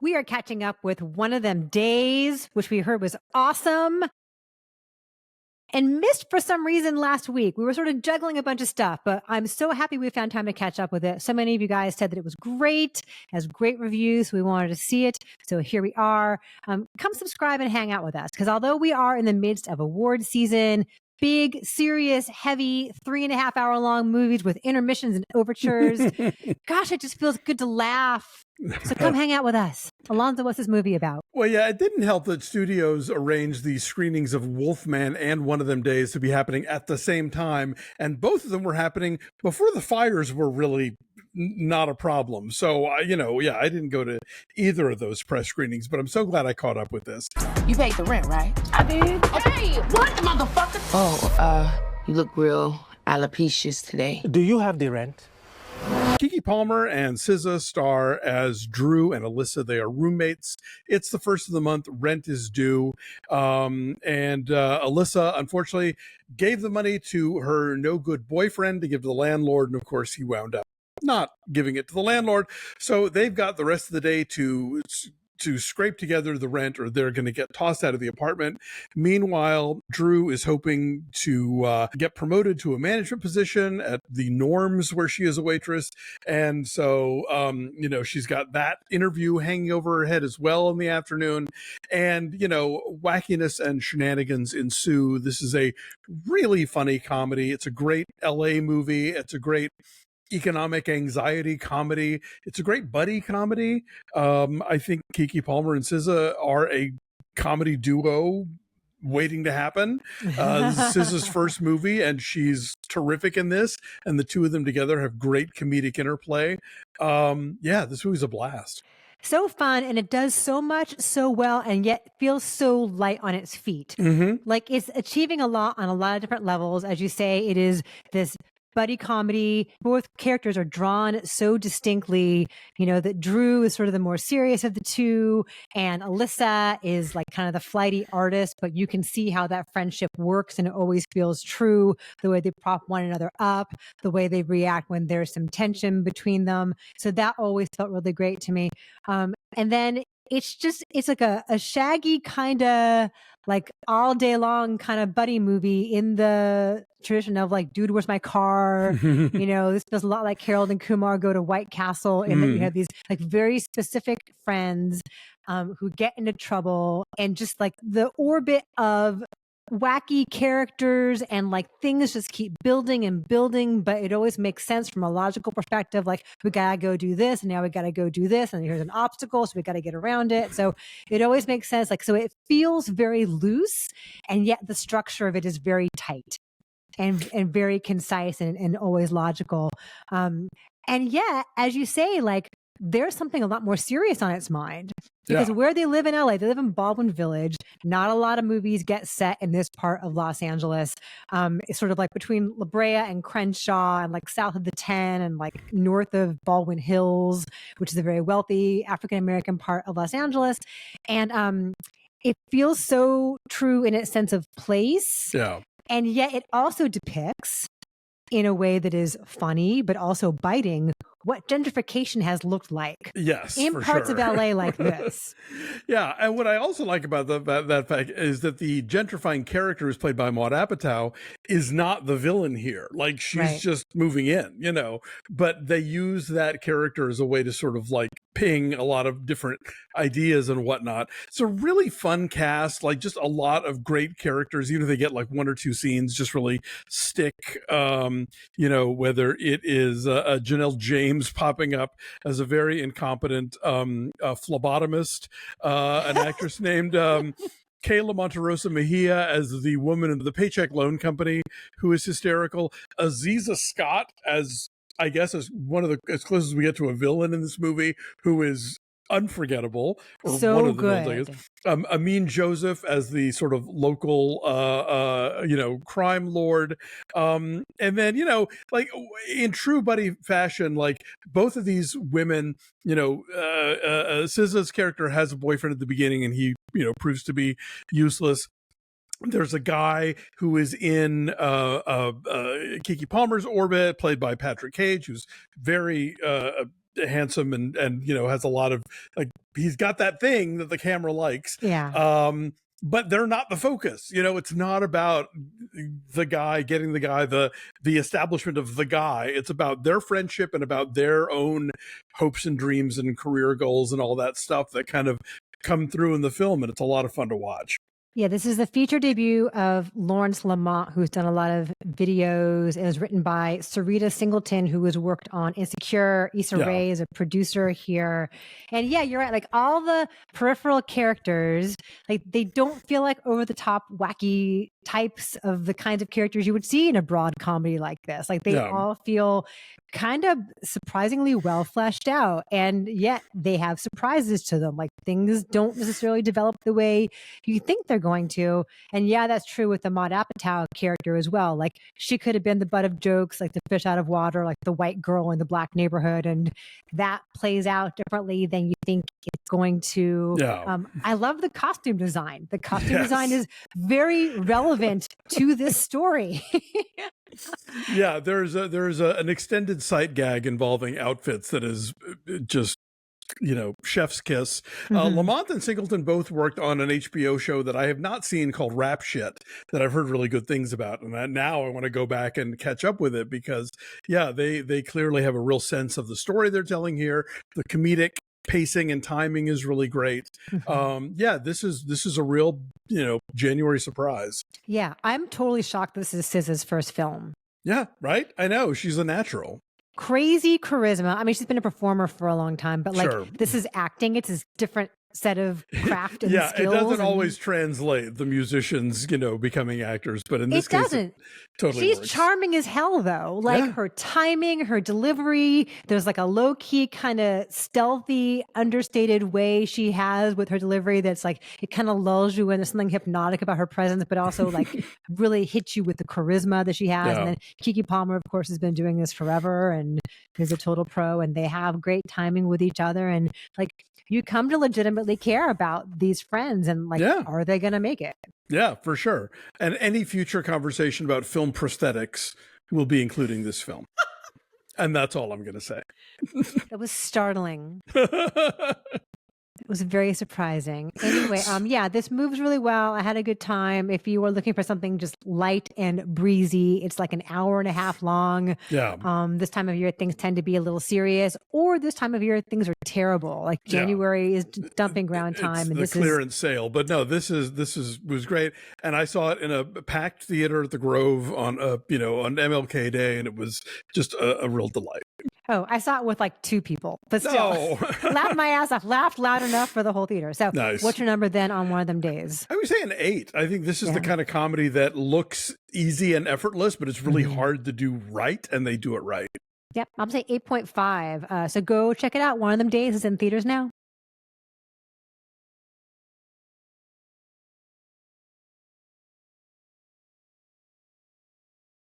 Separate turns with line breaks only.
We are catching up with One of Them Days, which we heard was awesome and missed for some reason last week. We were sort of juggling a bunch of stuff, but I'm so happy we found time to catch up with it. So many of you guys said that it was great, has great reviews. We wanted to see it. So here we are. Come subscribe and hang out with us, because although we are in the midst of award season, big, serious, heavy, 3.5 hour long movies with intermissions and overtures. Gosh, it just feels good to laugh. So come hang out with us. Alonso, what's this movie about?
Well, yeah, it didn't help that studios arranged the screenings of Wolfman and One of Them Days to be happening at the same time. And both of them were happening before the fires were really not a problem. So, I didn't go to either of those press screenings, but I'm so glad I caught up with this.
You paid the rent, right? I did. Hey, what, motherfucker? Oh, you look real alopecia today.
Do you have the rent?
Keke Palmer and SZA star as Drew and Alyssa. They are roommates. It's the first of the month. Rent is due. And Alyssa, unfortunately, gave the money to her no-good boyfriend to give to the landlord. And, of course, he wound up not giving it to the landlord. So they've got the rest of the day to scrape together the rent, or they're going to get tossed out of the apartment. Meanwhile, Drew is hoping to get promoted to a management position at the Norms, where she is a waitress. And so, she's got that interview hanging over her head as well in the afternoon. And, wackiness and shenanigans ensue. This is a really funny comedy. It's a great LA movie. It's a great economic anxiety comedy. It's a great buddy comedy. I think Keke Palmer and SZA are a comedy duo waiting to happen. This is SZA's first movie, and she's terrific in this. And the two of them together have great comedic interplay. This movie's a blast.
So fun, and it does so much so well, and yet feels so light on its feet.
Mm-hmm.
Like, it's achieving a lot on a lot of different levels. As you say, it is this buddy comedy. Both characters are drawn so distinctly, that Drew is sort of the more serious of the two, and Alyssa is like kind of the flighty artist, but you can see how that friendship works, and it always feels true, the way they prop one another up, the way they react when there's some tension between them. So that always felt really great to me. And then it's like a shaggy kind of like all day long kind of buddy movie in the tradition of like, dude, where's my car? This feels a lot like Harold and Kumar Go to White Castle, in that you have these like very specific friends who get into trouble, and just like the orbit of wacky characters and like things just keep building and building, but it always makes sense from a logical perspective. Like, we gotta go do this, and now we gotta go do this, and here's an obstacle, so we gotta get around it. So it always makes sense. Like, so it feels very loose, and yet the structure of it is very tight and very concise and always logical. And yet, as you say, like, there's something a lot more serious on its mind, because where they live in LA, they live in Baldwin Village. Not a lot of movies get set in this part of Los Angeles. It's sort of like between La Brea and Crenshaw, and like south of the 10, and like north of Baldwin Hills, which is a very wealthy African-American part of Los Angeles. And it feels so true in its sense of place.
Yeah.
And yet it also depicts, in a way that is funny, but also biting, what gentrification has looked like.
Yes,
in parts of LA like this.
Yeah, and what I also like about that fact is that the gentrifying character, who's played by Maude Apatow, is not the villain here. Like, she's just moving in, but they use that character as a way to sort of like ping a lot of different ideas and whatnot. It's a really fun cast, like just a lot of great characters. Even if they get like one or two scenes, just really stick. Whether it is Janelle James popping up as a very incompetent phlebotomist, an actress named Kayla Monterosa Mejia as the woman in the Paycheck Loan Company, who is hysterical. Aziza Scott as, I guess, as one of the, as close as we get to a villain in this movie, who is unforgettable, or
so
one of the
good.
villains. Amin Joseph as the sort of local crime lord, and then like in true buddy fashion, like both of these women, SZA's character has a boyfriend at the beginning, and he proves to be useless. There's a guy who is in Keke Palmer's orbit, played by Patrick Cage, who's very handsome and has a lot of like he's got that thing that the camera likes.
Yeah.
But they're not the focus. You know, it's not about the guy getting the guy, the establishment of the guy. It's about their friendship and about their own hopes and dreams and career goals and all that stuff that kind of come through in the film. And it's a lot of fun to watch.
Yeah, this is the feature debut of Lawrence Lamont, who's done a lot of videos. It was written by Syreeta Singleton, who has worked on Insecure. Issa Rae is a producer here. And yeah, you're right. Like all the peripheral characters, like they don't feel like over the top, wacky types of the kinds of characters you would see in a broad comedy like this. Like they all feel kind of surprisingly well fleshed out, and yet they have surprises to them. Like things don't necessarily develop the way you think they're going to. And yeah, that's true with the Maude Apatow character as well. Like she could have been the butt of jokes, like the fish out of water, like the white girl in the black neighborhood, and that plays out differently than you think it's going to. I love the costume design. The costume design is very relevant to this story.
Yeah, there's an extended sight gag involving outfits that is just, you know, chef's kiss. Lamont and Singleton both worked on an HBO show that I have not seen called Rap Shit that I've heard really good things about, and now I want to go back and catch up with it because they clearly have a real sense of the story they're telling here. The comedic pacing and timing is really great. This is a real, you know, January surprise.
Yeah, I'm totally shocked this is SZA's first film.
Yeah, right? I know, she's a natural.
Crazy charisma. I mean, she's been a performer for a long time, but like this is acting. It's a different set of craft and skills.
It doesn't always translate, the musicians, you know, becoming actors, but in this case, it totally
She's
works.
Charming as hell, though. Like her timing, her delivery. There's like a low key, kind of stealthy, understated way she has with her delivery. That's like it kind of lulls you in. There's something hypnotic about her presence, but also like really hits you with the charisma that she has. And then Keke Palmer, of course, has been doing this forever and is a total pro. And they have great timing with each other. And like you come to legitimately care about these friends and like, are they going to make it?
Yeah, for sure. And any future conversation about film prosthetics will be including this film. And that's all I'm going to say.
It was startling. It was very surprising. Anyway, this moves really well. I had a good time. If you were looking for something just light and breezy, it's like an hour and a half long.
Yeah.
This time of year, things tend to be a little serious, or this time of year, things are terrible. Like January is dumping ground time, and
this clearance sale. But no, this was great, and I saw it in a packed theater at the Grove on on MLK Day, and it was just a real delight.
Oh, I saw it with like 2 people, but still laughed my ass off, laughed loud enough for the whole theater. So what's your number then on one of them days?
I would say an 8. I think this is the kind of comedy that looks easy and effortless, but it's really hard to do right, and they do it right.
Yep, I'm saying 8.5. So go check it out. One of them days is in theaters now.